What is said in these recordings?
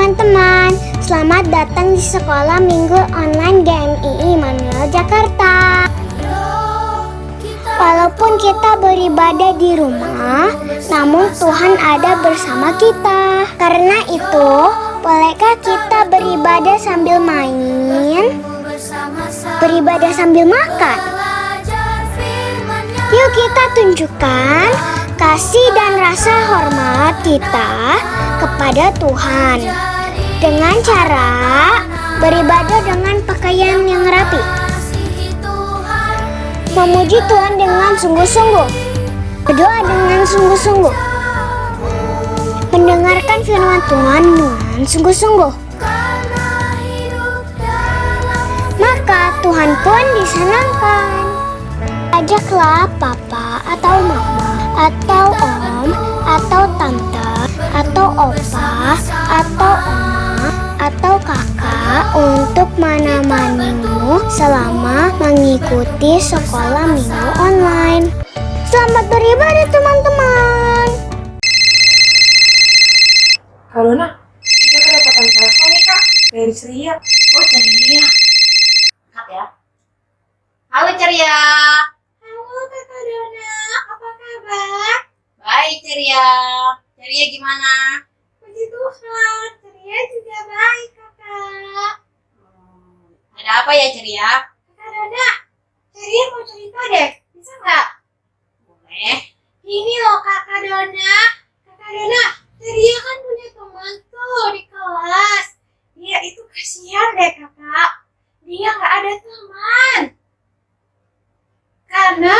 teman-teman, selamat datang di Sekolah Minggu Online GMI Immanuel Jakarta. Walaupun kita beribadah di rumah, namun Tuhan ada bersama kita. Karena itu, bolehkah kita beribadah sambil main? Beribadah sambil makan? Yuk kita tunjukkan kasih dan rasa hormat kita kepada Tuhan dengan cara beribadah dengan pakaian yang rapi, memuji Tuhan dengan sungguh-sungguh, berdoa dengan sungguh-sungguh, mendengarkan firman Tuhan dengan sungguh-sungguh. Maka Tuhan pun disenangkan. Ajaklah papa atau mama atau om atau tante atau opa atau oma atau kakak untuk menemanimu selama mengikuti sekolah minggu online. Selamat beribadah teman-teman. Kak Dona, kita kedapatan telepon nih Kak, dari Ceria. Oh Ceria, angkat ya. Halo Ceria. Halo Kakak Dona, apa kabar? Baik Ceria. Ceria gimana? Puji Tuhan, Ceria juga baik Kakak. Ada apa ya Ceria? Kakak Dona, Ceria mau cerita deh, bisa nggak? Boleh. Ini loh Kakak Dona. Kakak Dona, Ceria kan punya teman tuh di kelas. Dia itu kasihan deh Kakak. Dia nggak ada teman. Karena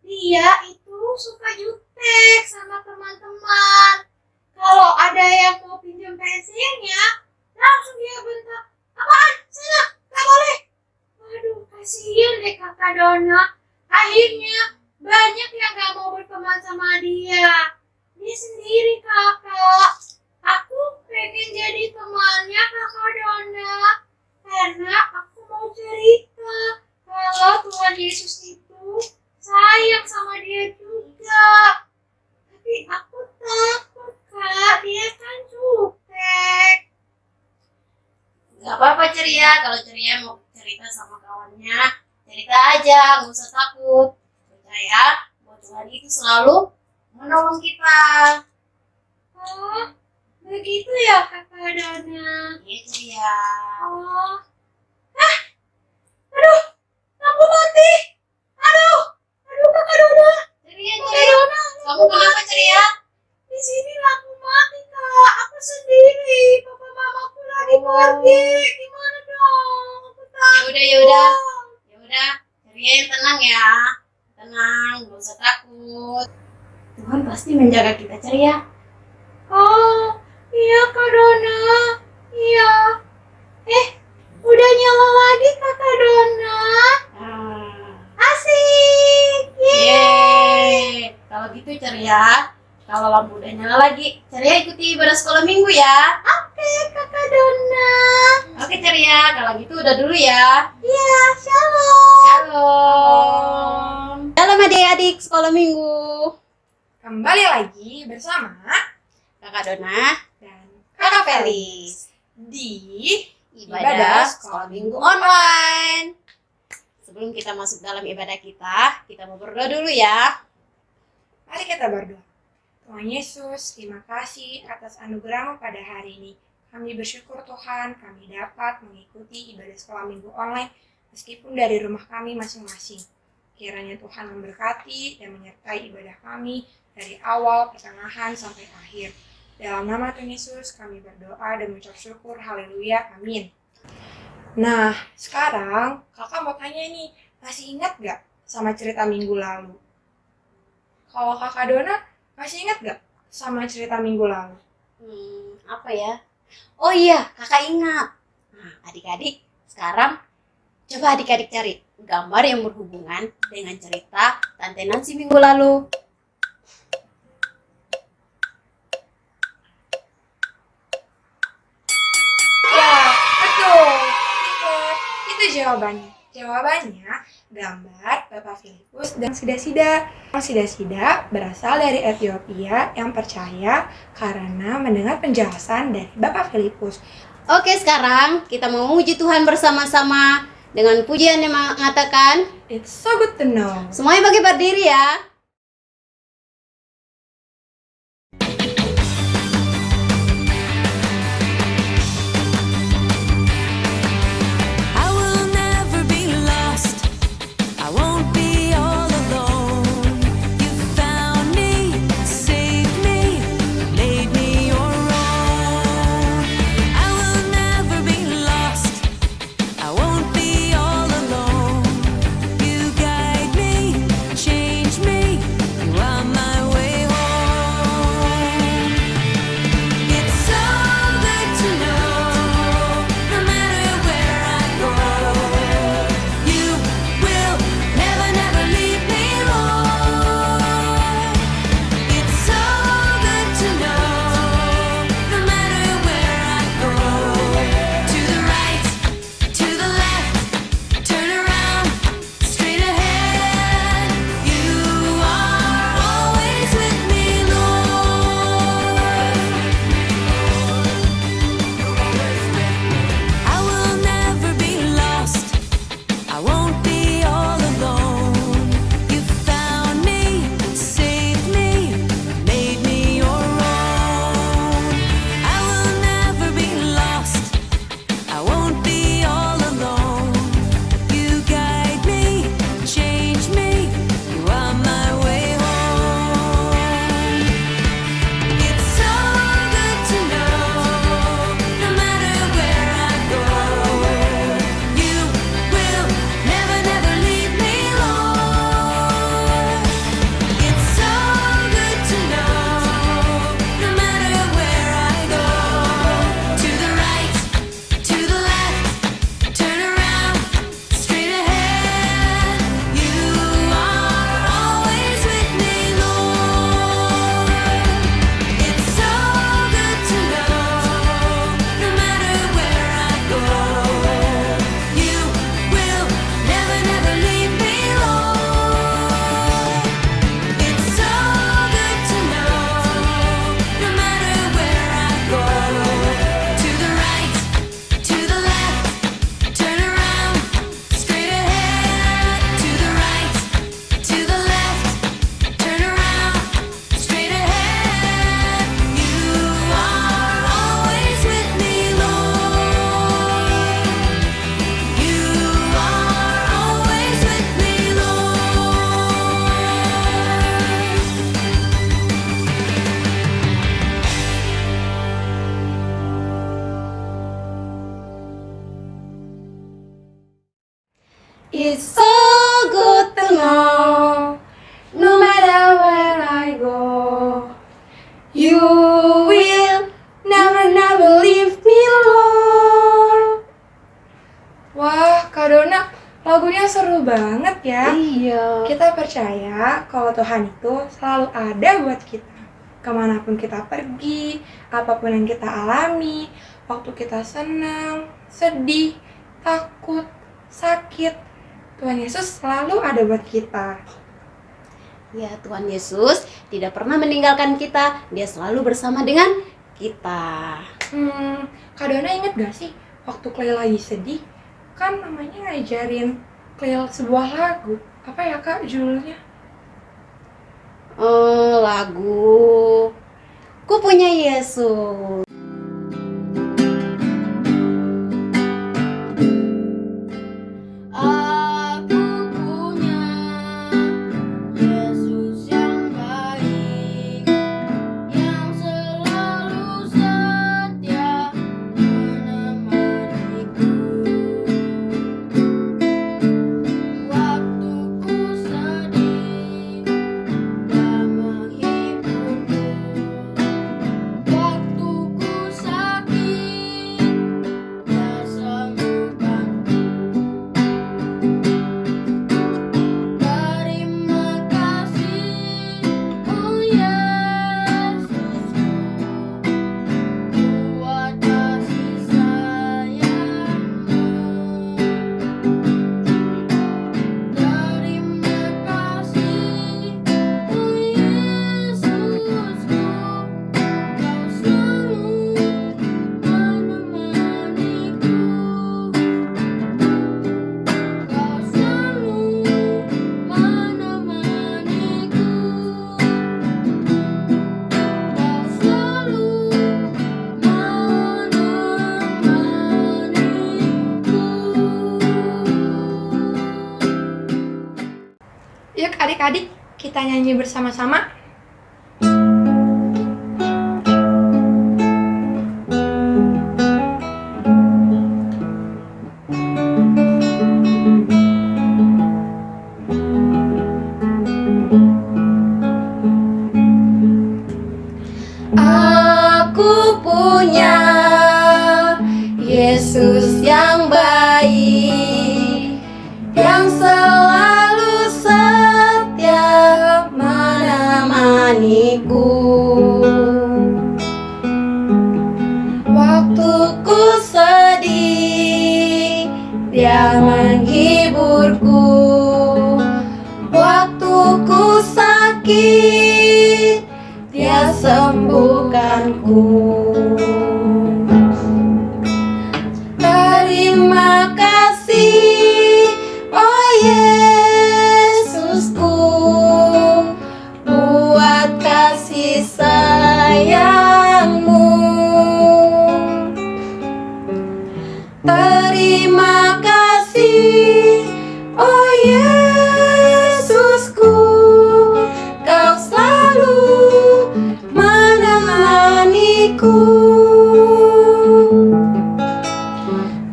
dia itu suka jutek sama teman-teman. Kalau ada yang mau pinjam pensilnya, langsung dia bentak. Apaan? Sana, nggak boleh. Waduh, kasihan deh Kakak Dona. Akhirnya banyak yang nggak mau berteman sama dia. Dia sendiri Kakak. Aku pengen jadi temannya Kakak Dona. Karena aku mau cerita kalau Tuhan Yesus itu sayang sama dia juga. Tapi aku takut Kak, dia kan jutek. Gak apa-apa Ceria, kalau Ceria mau cerita sama kawannya, cerita aja, gak usah takut. Percaya bahwa Tuhan itu selalu menolong kita. Oh, begitu ya Kakak Dona. Iya Ceria. Oh. Aduh, lampu mati. Aduh Kakak Dona. Ceria, Kakak Ceria. Dona, Kamu kenapa Ceria? di sini lampu mati Kak. Aku sendiri. Papa mamaku lagi pergi. Gimana dong? Aku takut. Yaudah. Ceria yang tenang ya. Tenang, gak usah takut. Tuhan pasti menjaga kita Ceria. Oh, iya Kak Dona. Iya. Udah nyala lagi Kakak Dona. Asik. Yeay. Kalau gitu Ceria, kalau lampu udah nyala lagi, Ceria ikuti ibadah sekolah minggu ya. Oke Kakak Dona. Oke Ceria, kalau gitu udah dulu ya. Iya, shalom. Shalom. Shalom adik-adik sekolah minggu. Kembali lagi bersama Kakak Dona dan Kakak Felis di ibadah sekolah minggu online. Sebelum kita masuk dalam ibadah kita mau berdoa dulu ya. Mari kita berdoa. Tuhan Yesus, terima kasih atas anugerah-Mu pada hari ini. Kami bersyukur Tuhan, kami dapat mengikuti ibadah sekolah minggu online meskipun dari rumah kami masing-masing. Kiranya Tuhan memberkati dan menyertai ibadah kami dari awal, pertengahan, sampai akhir. Dalam nama Tuhan Yesus kami berdoa dan mengucap syukur. Haleluya. Amin. Nah, sekarang kakak mau tanya nih, masih ingat gak sama cerita minggu lalu? Kalau kakak Dona, masih ingat gak sama cerita minggu lalu? Apa ya? Oh iya, kakak ingat. Nah, adik-adik, sekarang coba adik-adik cari gambar yang berhubungan dengan cerita Tante Nancy minggu lalu. Ya, betul. Itu jawabannya. Jawabannya, gambar Bapak Filipus dan sida-sida. Sida-sida berasal dari Ethiopia yang percaya karena mendengar penjelasan dari Bapak Filipus. Oke, sekarang kita mau memuji Tuhan bersama-sama dengan pujian yang mengatakan, It's so good to know. semuanya bagi berdiri ya. I will never be lost. I won't be all alone. You found me, saved me, made me your own. I will never be lost. I won't be all alone. You guide me, change me. You are my way home. It's so good to know, no matter where I go, you will never, never leave me alone. It's so good to know, no matter where I go, to the right, to the left, turn around, straight ahead. You are always with me, Lord. I will never be lost. I won't be all alone. You found me, saved me, made me your own. I will never be lost. I won't be all alone. You guide me, change me. You are my way home. It's so good to know, no matter where I go, you will never, never leave me alone. It's so good to know, no matter where I go, to the right, to the left, turn around, straight ahead. You are always with me, Lord. It's so good to know, no matter where I go, you will never, never leave me alone. It's so good to know, no matter where I go, to the right, to the left, turn around, straight ahead. To the right, to the left, turn around, straight ahead. You are always with me, Lord. You are always with me, Lord. It's so good to know, no matter where I go, you will never, never leave me alone. Wah, Kak Dona, lagunya seru banget ya. Iya. Kita percaya kalau Tuhan itu selalu ada buat kita. Kemanapun kita pergi, apapun yang kita alami, waktu kita senang, sedih, takut, sakit, Tuhan Yesus selalu ada buat kita. Ya, Tuhan Yesus tidak pernah meninggalkan kita. Dia selalu bersama dengan kita. Kak Dona inget gak sih waktu Clay lagi sedih? Kan mamanya ngajarin Clay sebuah lagu. Apa ya Kak judulnya? Lagu Ku Punya Yesus. Aku punya Yesus yang baik, yang selalu setia menemaniku. Waktu ku sedih, Dia menghiburku. Waktu ku adik-adik kita nyanyi bersama-sama. Aku punya Yesus yang baik, yang selalu setia menemaniku. Waktu ku sedih, Dia menghiburku. Waktu ku sakit, Dia sembuhkanku. Terima kasih, oh Yesusku, buat kasih sayang-Mu. Terima kasih, oh Yesusku, Kau selalu menemaniku.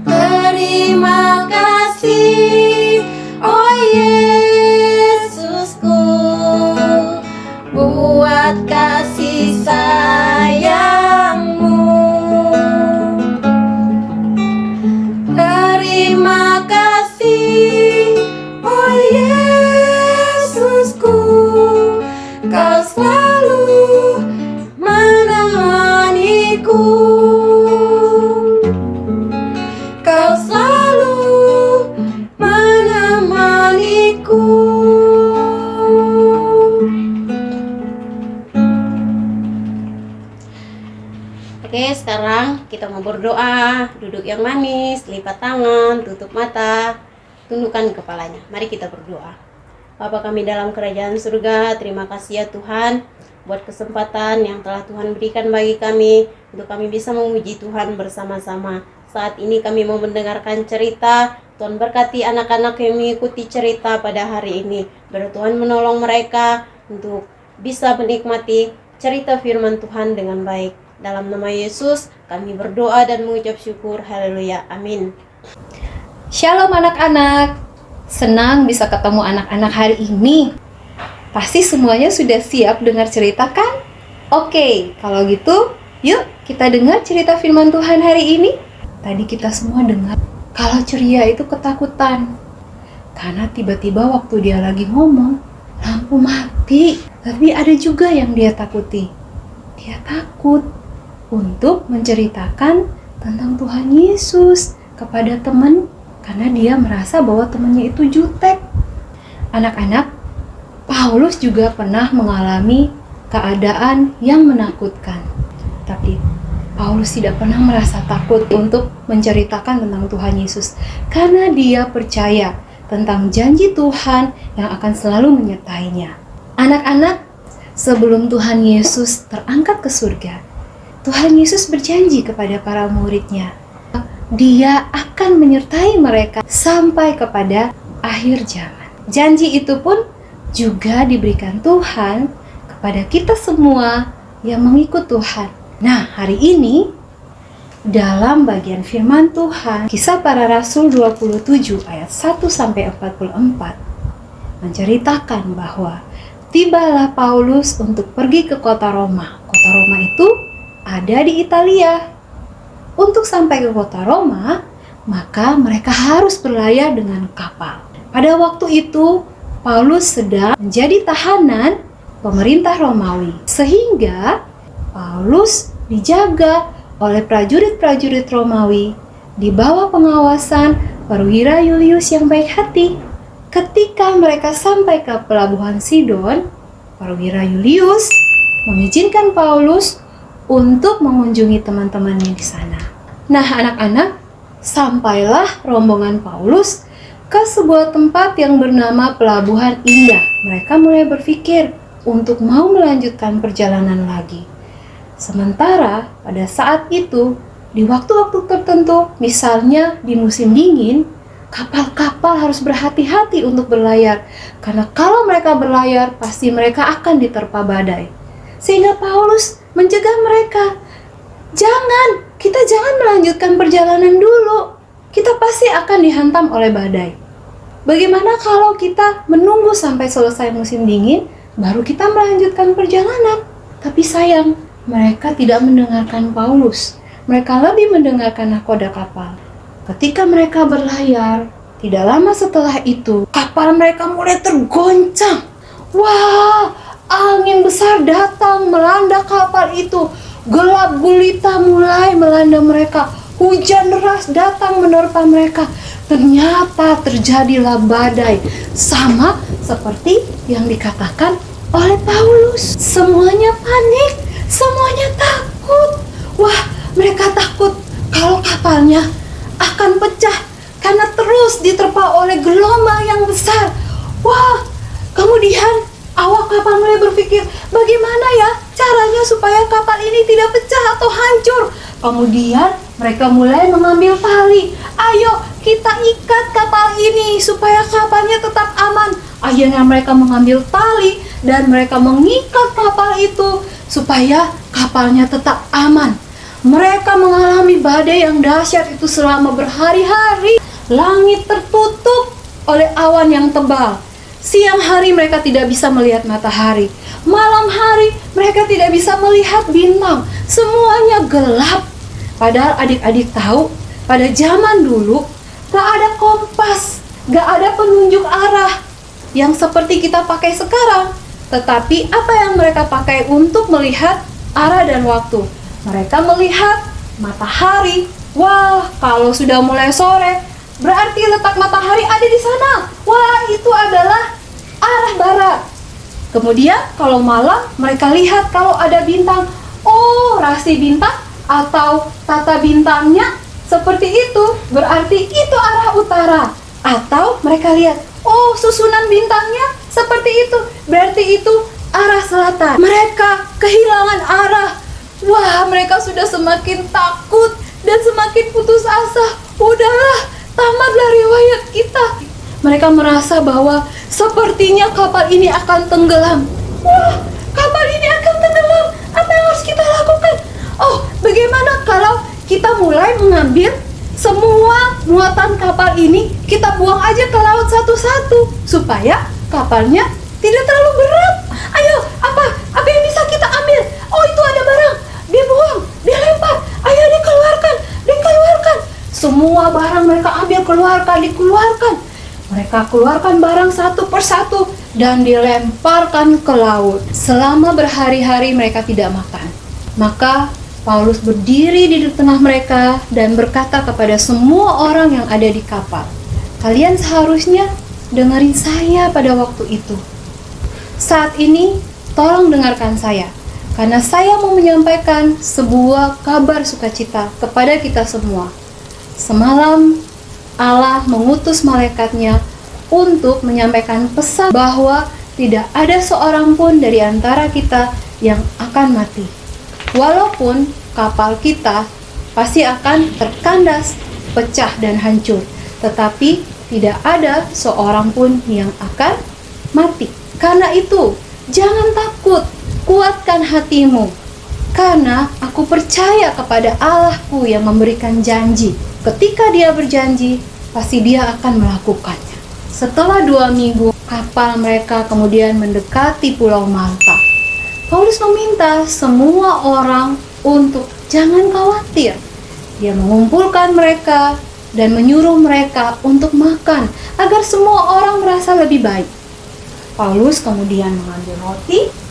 Terima kasih, oh Yesusku, buat kasih sayang-Mu. Terima kasih, oh Yesusku, Kau selalu menemaniku. Kau selalu menemaniku. Oke, sekarang kita mau berdoa. Duduk yang manis, lipat tangan, tutup mata, tundukkan kepalanya. Mari kita berdoa. Bapa kami dalam kerajaan surga, terima kasih ya Tuhan buat kesempatan yang telah Tuhan berikan bagi kami untuk kami bisa memuji Tuhan bersama-sama. Saat ini kami mau mendengarkan cerita. Tuhan berkati anak-anak yang mengikuti cerita pada hari ini. Biar Tuhan menolong mereka untuk bisa menikmati cerita firman Tuhan dengan baik. Dalam nama Yesus kami berdoa dan mengucap syukur. Haleluya. Amin. Shalom anak-anak. Senang bisa ketemu anak-anak hari ini. Pasti semuanya sudah siap dengar cerita kan? Oke, kalau gitu yuk kita dengar cerita firman Tuhan hari ini. Tadi kita semua dengar kalau ceria itu ketakutan. Karena tiba-tiba waktu dia lagi ngomong, lampu mati. Tapi ada juga yang dia takuti. Dia takut untuk menceritakan tentang Tuhan Yesus kepada teman, karena dia merasa bahwa temannya itu jutek. Anak-anak, Paulus juga pernah mengalami keadaan yang menakutkan. Tapi Paulus tidak pernah merasa takut untuk menceritakan tentang Tuhan Yesus, karena dia percaya tentang janji Tuhan yang akan selalu menyertainya. Anak-anak, sebelum Tuhan Yesus terangkat ke surga, Tuhan Yesus berjanji kepada para murid-Nya, Dia akan menyertai mereka sampai kepada akhir zaman. Janji itu pun juga diberikan Tuhan kepada kita semua yang mengikut Tuhan. Nah, hari ini dalam bagian firman Tuhan, Kisah Para Rasul 27 ayat 1-44 menceritakan bahwa tibalah Paulus untuk pergi ke kota Roma. Kota Roma itu ada di Italia. Untuk sampai ke kota Roma, maka mereka harus berlayar dengan kapal. Pada waktu itu, Paulus sedang menjadi tahanan pemerintah Romawi. Sehingga Paulus dijaga oleh prajurit-prajurit Romawi di bawah pengawasan perwira Julius yang baik hati. Ketika mereka sampai ke pelabuhan Sidon, perwira Julius mengizinkan Paulus untuk mengunjungi teman-temannya di sana. Nah, anak-anak, sampailah rombongan Paulus ke sebuah tempat yang bernama Pelabuhan Indah. Mereka mulai berpikir untuk mau melanjutkan perjalanan lagi. Sementara pada saat itu, di waktu-waktu tertentu, misalnya di musim dingin, kapal-kapal harus berhati-hati untuk berlayar. Karena kalau mereka berlayar, pasti mereka akan diterpa badai. Sehingga Paulus mencegah mereka, kita jangan melanjutkan perjalanan dulu. Kita pasti akan dihantam oleh badai. Bagaimana kalau kita menunggu sampai selesai musim dingin, baru kita melanjutkan perjalanan? Tapi sayang, mereka tidak mendengarkan Paulus. Mereka lebih mendengarkan nahkoda kapal. Ketika mereka berlayar, tidak lama setelah itu, kapal mereka mulai tergoncang. Wah, angin besar datang melanda kapal itu. Gelap gulita mulai melanda mereka. Hujan deras datang menerpa mereka. Ternyata terjadilah badai. Sama seperti yang dikatakan oleh Paulus. Semuanya panik, semuanya takut. Wah, mereka takut kalau kapalnya akan pecah karena terus diterpa oleh gelombang yang besar. Wah, kemudian awak kapal mulai berpikir, bagaimana ya caranya supaya kapal ini tidak pecah atau hancur. Kemudian mereka mulai mengambil tali. Ayo kita ikat kapal ini supaya kapalnya tetap aman. Akhirnya mereka mengambil tali dan mereka mengikat kapal itu supaya kapalnya tetap aman. Mereka mengalami badai yang dahsyat itu selama berhari-hari. Langit tertutup oleh awan yang tebal. Siang hari mereka tidak bisa melihat matahari. Malam hari mereka tidak bisa melihat bintang. Semuanya gelap. Padahal adik-adik tahu, pada zaman dulu gak ada kompas, gak ada penunjuk arah yang seperti kita pakai sekarang. Tetapi apa yang mereka pakai untuk melihat arah dan waktu? Mereka melihat matahari. Wah, kalau sudah mulai sore, berarti letak matahari ada di sana. Wah, itu adalah arah barat. Kemudian kalau malam, mereka lihat kalau ada bintang. Oh, rasi bintang atau tata bintangnya seperti itu, berarti itu arah utara. Atau mereka lihat, oh, susunan bintangnya seperti itu, berarti itu arah selatan. Mereka kehilangan arah. Wah, mereka sudah semakin takut dan semakin putus asa. Udahlah, tamatlah riwayat kita. Mereka merasa bahwa sepertinya kapal ini akan tenggelam. Wah, kapal ini akan tenggelam. Apa yang harus kita lakukan? Oh, bagaimana kalau kita mulai mengambil semua muatan kapal ini, kita buang aja ke laut satu-satu supaya kapalnya tidak terlalu berat. Ayo, apa yang bisa kita ambil? Oh, itu ada barang. Dibuang, dilempar, ayo dikeluarkan. Semua barang mereka ambil, dikeluarkan. Mereka keluarkan barang satu persatu dan dilemparkan ke laut. Selama berhari-hari mereka tidak makan. Maka Paulus berdiri di tengah mereka dan berkata kepada semua orang yang ada di kapal, kalian seharusnya dengerin saya pada waktu itu. Saat ini, tolong dengarkan saya. Karena saya mau menyampaikan sebuah kabar sukacita kepada kita semua. Semalam Allah mengutus malaikatnya untuk menyampaikan pesan bahwa tidak ada seorang pun dari antara kita yang akan mati. Walaupun kapal kita pasti akan terkandas, pecah dan hancur, tetapi tidak ada seorang pun yang akan mati. Karena itu, jangan takut. Kuatkan hatimu, karena aku percaya kepada Allahku yang memberikan janji. Ketika dia berjanji, pasti dia akan melakukannya. Setelah 2 minggu, kapal mereka kemudian mendekati Pulau Malta. Paulus meminta semua orang untuk jangan khawatir. Dia mengumpulkan mereka dan menyuruh mereka untuk makan agar semua orang merasa lebih baik. Paulus kemudian mengambil roti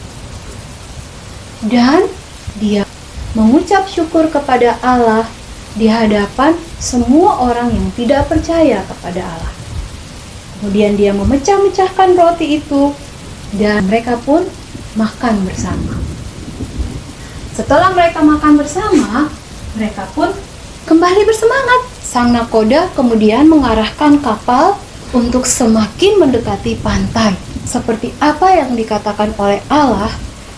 dan dia mengucap syukur kepada Allah di hadapan semua orang yang tidak percaya kepada Allah. Kemudian dia memecah-mecahkan roti itu dan mereka pun makan bersama. Setelah mereka makan bersama, mereka pun kembali bersemangat. Sang nahkoda kemudian mengarahkan kapal untuk semakin mendekati pantai. Seperti apa yang dikatakan oleh Allah,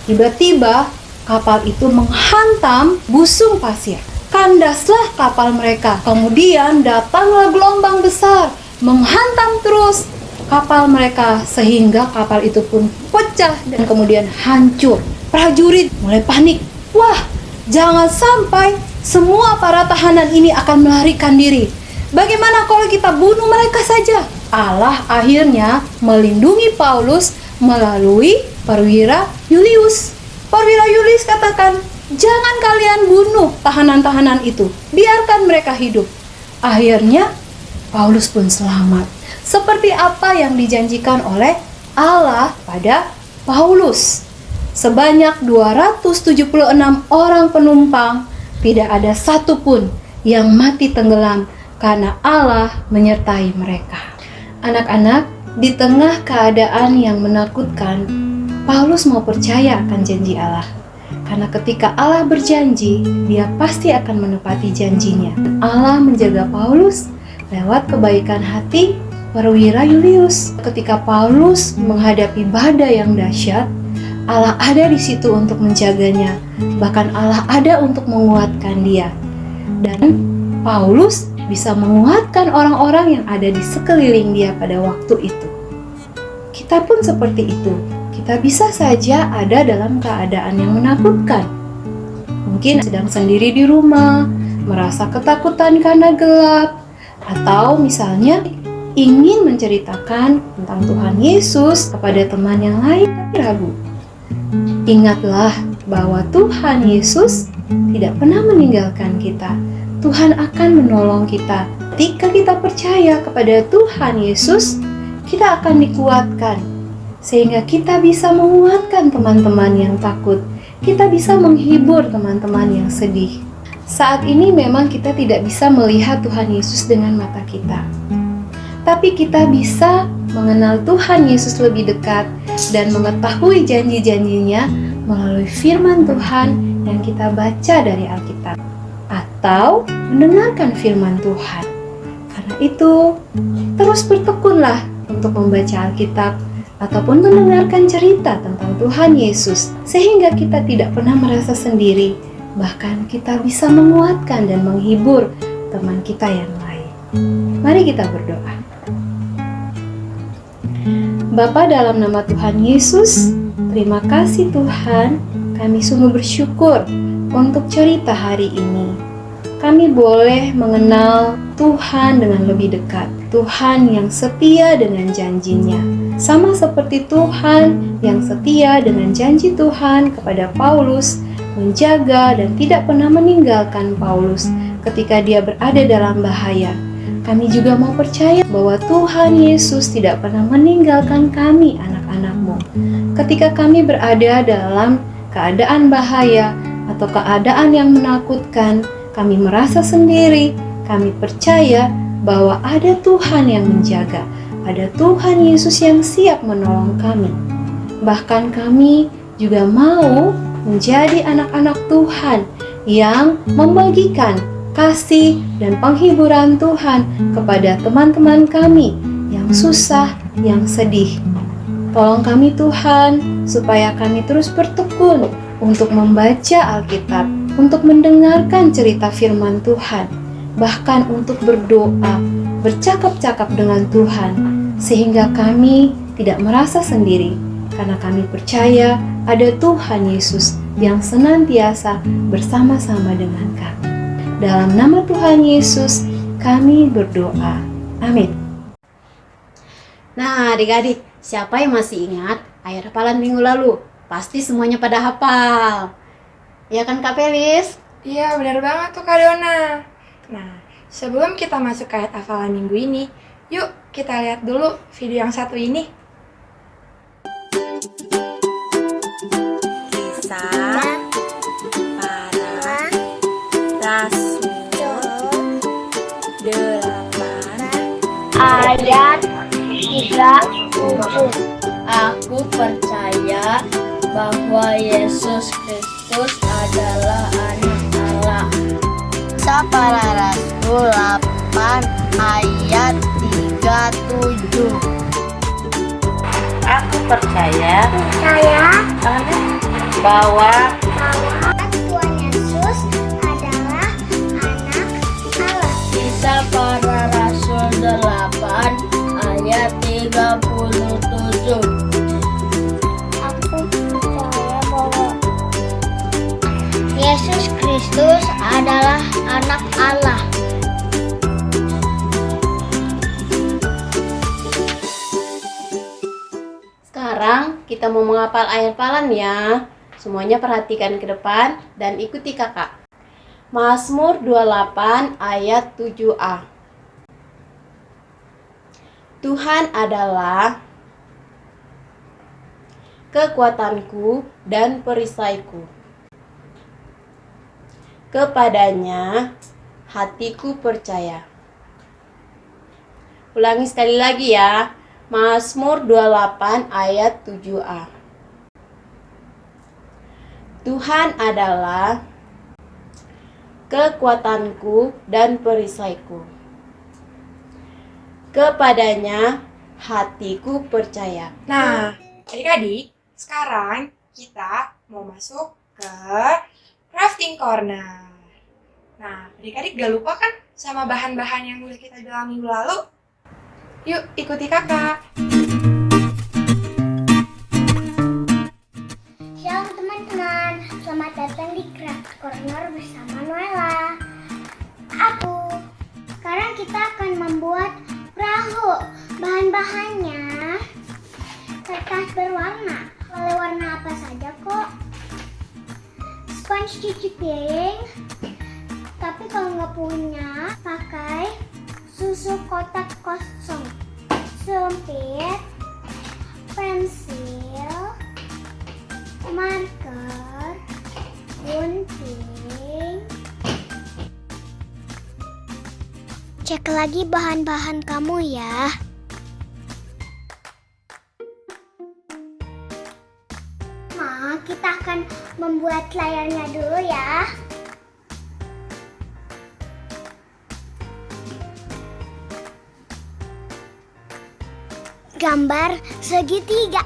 tiba-tiba kapal itu menghantam busung pasir. Kandaslah kapal mereka. Kemudian datanglah gelombang besar menghantam terus kapal mereka sehingga kapal itu pun pecah dan kemudian hancur. Prajurit mulai panik. Wah, jangan sampai semua para tahanan ini akan melarikan diri. Bagaimana kalau kita bunuh mereka saja? Allah akhirnya melindungi Paulus melalui perwira Julius. Perwira Julius katakan, jangan kalian bunuh tahanan-tahanan itu, biarkan mereka hidup. Akhirnya Paulus pun selamat. Seperti apa yang dijanjikan oleh Allah pada Paulus. Sebanyak 276 orang penumpang, tidak ada satupun yang mati tenggelam karena Allah menyertai mereka. Anak-anak, di tengah keadaan yang menakutkan, Paulus mau percaya akan janji Allah. Karena ketika Allah berjanji, Dia pasti akan menepati janjinya. Allah menjaga Paulus lewat kebaikan hati perwira Julius. Ketika Paulus menghadapi badai yang dahsyat, Allah ada di situ untuk menjaganya. Bahkan Allah ada untuk menguatkan dia. Dan Paulus bisa menguatkan orang-orang yang ada di sekeliling dia pada waktu itu. Kita pun seperti itu. Kita bisa saja ada dalam keadaan yang menakutkan. Mungkin sedang sendiri di rumah, merasa ketakutan karena gelap, atau misalnya ingin menceritakan tentang Tuhan Yesus kepada teman yang lain tapi ragu. Ingatlah bahwa Tuhan Yesus tidak pernah meninggalkan kita. Tuhan akan menolong kita. Ketika kita percaya kepada Tuhan Yesus, kita akan dikuatkan. Sehingga kita bisa menguatkan teman-teman yang takut. Kita bisa menghibur teman-teman yang sedih. Saat ini memang kita tidak bisa melihat Tuhan Yesus dengan mata kita. Tapi kita bisa mengenal Tuhan Yesus lebih dekat dan mengetahui janji-janjinya melalui firman Tuhan yang kita baca dari Alkitab. Atau mendengarkan firman Tuhan. Karena itu, terus bertekunlah untuk membaca Alkitab ataupun mendengarkan cerita tentang Tuhan Yesus sehingga kita tidak pernah merasa sendiri, bahkan kita bisa menguatkan dan menghibur teman kita yang lain. Mari kita berdoa. Bapa, dalam nama Tuhan Yesus, terima kasih Tuhan, kami sungguh bersyukur untuk cerita hari ini. Kami boleh mengenal Tuhan dengan lebih dekat. Tuhan yang setia dengan janjinya. Sama seperti Tuhan yang setia dengan janji Tuhan kepada Paulus, menjaga dan tidak pernah meninggalkan Paulus ketika dia berada dalam bahaya. Kami juga mau percaya bahwa Tuhan Yesus tidak pernah meninggalkan kami, anak-anak-Mu. Ketika kami berada dalam keadaan bahaya atau keadaan yang menakutkan, kami merasa sendiri, kami percaya bahwa ada Tuhan yang menjaga, ada Tuhan Yesus yang siap menolong kami. Bahkan kami juga mau menjadi anak-anak Tuhan yang membagikan kasih dan penghiburan Tuhan kepada teman-teman kami yang susah, yang sedih. Tolong kami Tuhan, supaya kami terus bertekun untuk membaca Alkitab, untuk mendengarkan cerita firman Tuhan, bahkan untuk berdoa, bercakap-cakap dengan Tuhan, sehingga kami tidak merasa sendiri, karena kami percaya ada Tuhan Yesus yang senantiasa bersama-sama dengan kami. Dalam nama Tuhan Yesus, kami berdoa. Amin. Nah, adik-adik, siapa yang masih ingat ayat hafalan minggu lalu? Pasti semuanya pada hafal. Ya kan Kak Felis? Iya, benar banget tuh Kak Dona. Nah, sebelum kita masuk ke ayat hafalan minggu ini, yuk kita lihat dulu video yang satu ini. Kisah para rasul 8 ayat 37. Aku percaya bahwa Yesus Kristus adalah anak Allah. Kisah para rasul 8 ayat 37. Aku percaya bahwa bahwa Tuhan Yesus adalah anak Allah. Kisah para Rasul 8 Kristus adalah anak Allah. Sekarang kita mau menghafal ayat hafalan ya. Semuanya perhatikan ke depan dan ikuti kakak. Mazmur 28 ayat 7a. Tuhan adalah kekuatanku dan perisaiku. Kepadanya hatiku percaya. Ulangi sekali lagi ya. Mazmur 28 ayat 7a. Tuhan adalah kekuatanku dan perisaiku. Kepadanya hatiku percaya. Nah, adik-adik, sekarang kita mau masuk ke crafting corner. Nah, adik-adik gak lupa kan sama bahan-bahan yang udah kita bilang minggu lalu? Yuk, ikuti kakak. Shalom teman-teman, selamat datang di Craft Corner bersama Noella. Sekarang kita akan membuat perahu. Bahan-bahannya kertas berwarna. Boleh warna apa saja kok. Sponge cuci piring. Tapi kalau nggak punya, pakai susu kotak kosong. Sempit, pensil, marker, gunting. Cek lagi bahan-bahan kamu ya. Kita akan membuat layarnya dulu ya. Gambar segitiga.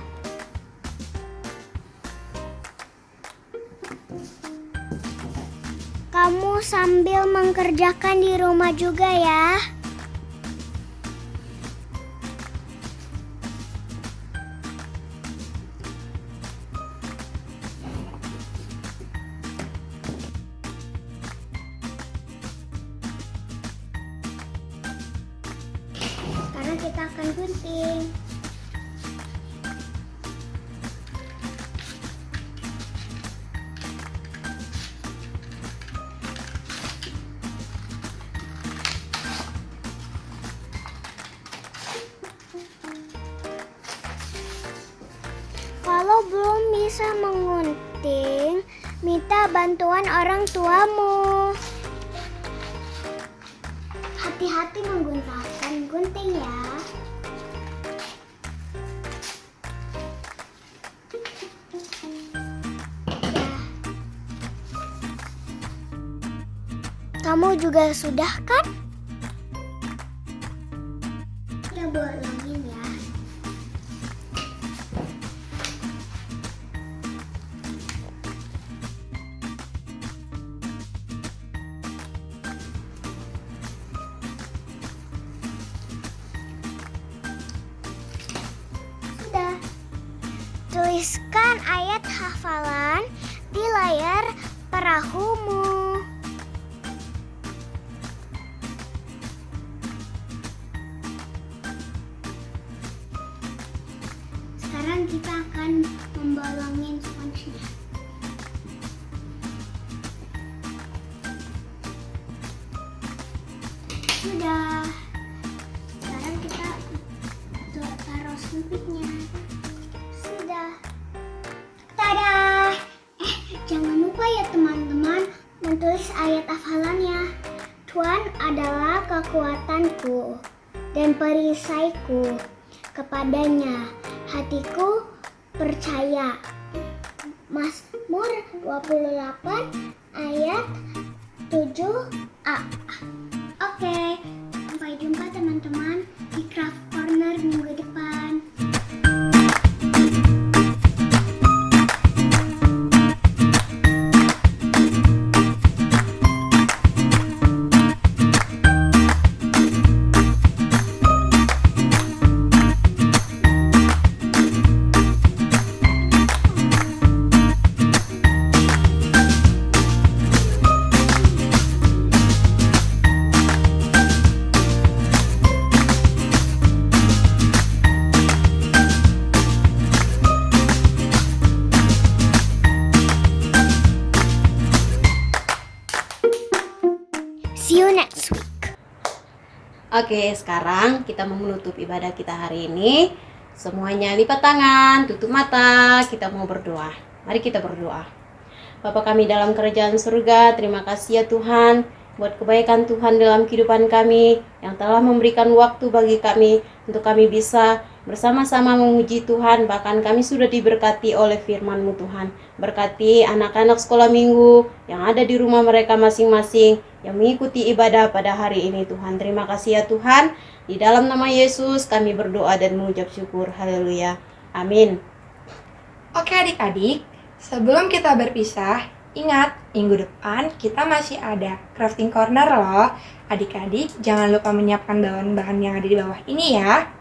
Kamu sambil mengerjakan di rumah juga ya. Sekarang kita akan gunting. Kalau belum bisa mengunting, minta bantuan orang tuamu. Hati-hati menggunakan gunting ya. Kamu juga sudah kan? Kita ulangin ya. Sudah. Tuliskan ayat hafalan di layar perahumu. Sekarang kita akan membolongin sponsnya. Sudah. Sekarang kita taruh sempitnya. Sudah. Tada! Jangan lupa ya teman-teman menulis ayat hafalannya. Tuhan adalah kekuatanku dan perisaiku. Kepadanya hatiku percaya. Mazmur 28 ayat 7a. Oke, sampai jumpa teman-teman di Craft Corner minggu depan. Oke, sekarang kita mau menutup ibadah kita hari ini. Semuanya lipat tangan, tutup mata, kita mau berdoa. Mari kita berdoa. Bapa kami dalam kerajaan surga, terima kasih ya Tuhan buat kebaikan Tuhan dalam kehidupan kami yang telah memberikan waktu bagi kami untuk kami bisa bersama-sama memuji Tuhan. Bahkan kami sudah diberkati oleh firman-Mu Tuhan. Berkati anak-anak sekolah minggu yang ada di rumah mereka masing-masing yang mengikuti ibadah pada hari ini Tuhan. Terima kasih ya Tuhan. Di dalam nama Yesus kami berdoa dan mengucap syukur. Haleluya. Amin. Oke adik-adik, sebelum kita berpisah, ingat minggu depan kita masih ada crafting corner loh. Adik-adik jangan lupa menyiapkan bahan-bahan yang ada di bawah ini ya.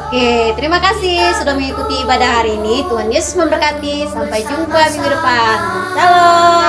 Oke, terima kasih sudah mengikuti ibadah hari ini. Tuhan Yesus memberkati. Sampai jumpa minggu depan. Shalom.